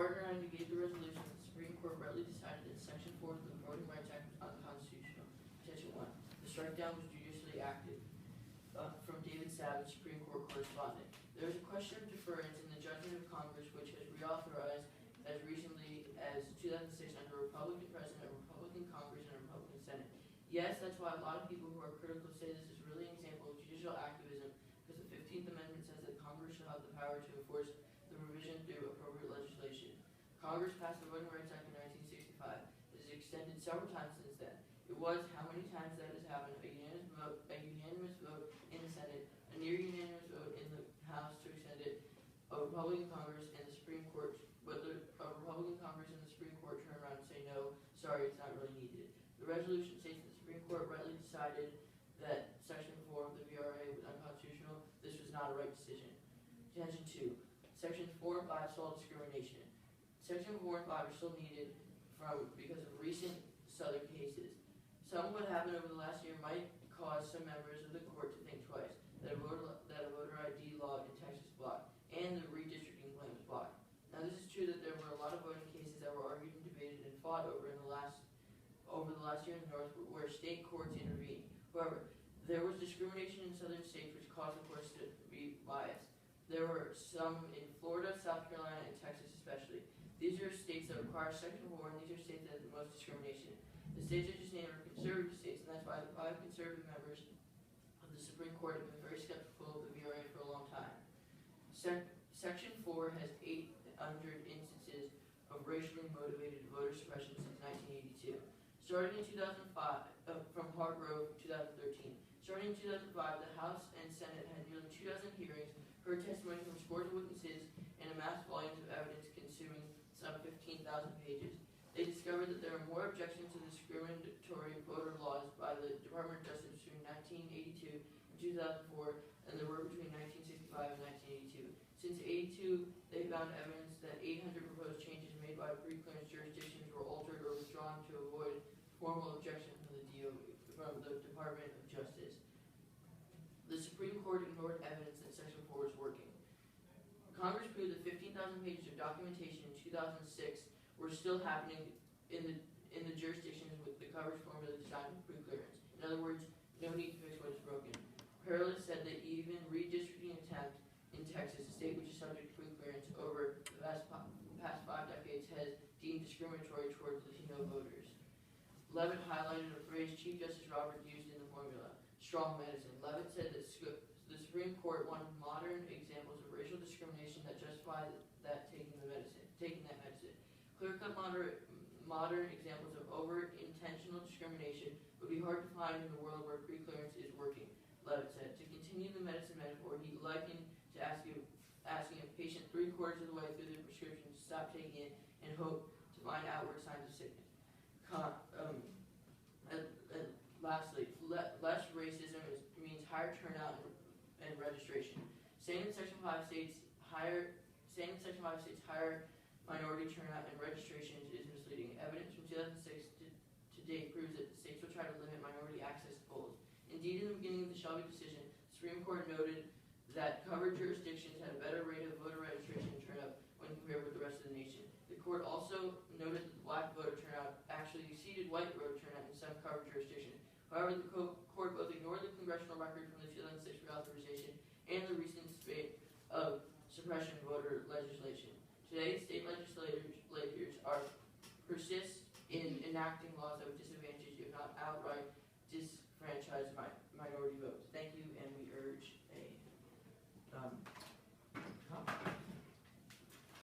Partner I negate the resolution that the Supreme Court rightly decided that Section 4 of the Voting Rights Act was unconstitutional. Petition 1. The strikedown was judicially acted. From David Savage, Supreme Court correspondent. There is a question of deference in the judgment of Congress, which has reauthorized as recently as 2006 under a Republican President, a Republican Congress, and a Republican Senate. Yes, that's why a lot of people who are critical say this is really an example of judicial activism, because the 15th Amendment says that Congress shall have the power to enforce the provision through appropriate legislation. Congress passed the Voting Rights Act in 1965. It has extended several times since then. It was, how many times that has happened, a unanimous vote in the Senate, a near unanimous vote in the House to extend it, a Republican Congress and the Supreme Court, but a Republican Congress and the Supreme Court turn around and say, no, sorry, it's not really needed. The resolution states that the Supreme Court rightly decided that Section 4 of the VRA was unconstitutional. This was not a right decision. Attention 2. Sections 4 and 5 solve discrimination. Section 4 and 5 are still needed because of recent Southern cases. Some what happened over the last year might cause some members of the court to think twice that a voter ID law in Texas blocked and the redistricting plan was blocked. Now, this is true that there were a lot of voting cases that were argued and debated and fought over the last year in the North, where state courts intervened. However, there was discrimination in southern states which caused the courts to be biased. There were some in Florida, South Carolina, and Texas especially. These are states that require Section 4, and these are states that have the most discrimination. The states I just named are conservative states, and that's why the 5 conservative members of the Supreme Court have been very skeptical of the VRA for a long time. Section 4 has 800 instances of racially motivated voter suppression since 1982. Starting in 2005, from Hargrove, 2013. Starting in 2005, the House and Senate had nearly 2 dozen hearings, heard testimony from scores of witnesses, and amassed volumes of evidence consuming some 15,000 pages. They discovered that there are more objections to discriminatory voter laws by the Department of Justice between 1982 and 2004 than there were between 1965 and 1982. Since 1982, they found evidence that 800 proposed changes made by pre-clearance jurisdictions were altered or withdrawn to avoid formal objection from the Department of Justice. The Supreme Court ignored evidence that Section 4 was working. Congress proved that 15,000 pages of documentation in 2006 were still happening in the jurisdictions with the coverage formula designed for pre-clearance. In other words, no need to fix what is broken. Perilous said that even redistricting attempt in Texas, a state which is subject to pre-clearance over the past 5 decades, has deemed discriminatory towards Latino voters. Levitt highlighted a phrase Chief Justice Roberts used in the formula, strong medicine. Levitt said that the Supreme Court wanted modern examples of racial discrimination that justify that taking that medicine. Clear-cut modern examples of overt intentional discrimination would be hard to find in the world where pre-clearance is working, Levitt said. To continue the medicine metaphor, he likened to asking a patient 3/4 of the way through their prescription to stop taking it and hope to find outward signs of sickness. Lastly, less racism means higher turnout and registration. Saying that Section 5 states higher minority turnout and registration is misleading. Evidence from 2006 to date proves that the states will try to limit minority access to polls. Indeed, in the beginning of the Shelby decision, the Supreme Court noted that covered jurisdictions had a better rate of voter registration and turnout when compared with the rest of the nation. The court also noted that the black voter turnout actually exceeded white voter turnout in some covered jurisdictions. However, the court both ignored the congressional record from the 2006 reauthorization and the recent spate of suppression voter legislation. Today, state legislators persist in enacting laws that would disadvantage, if not outright,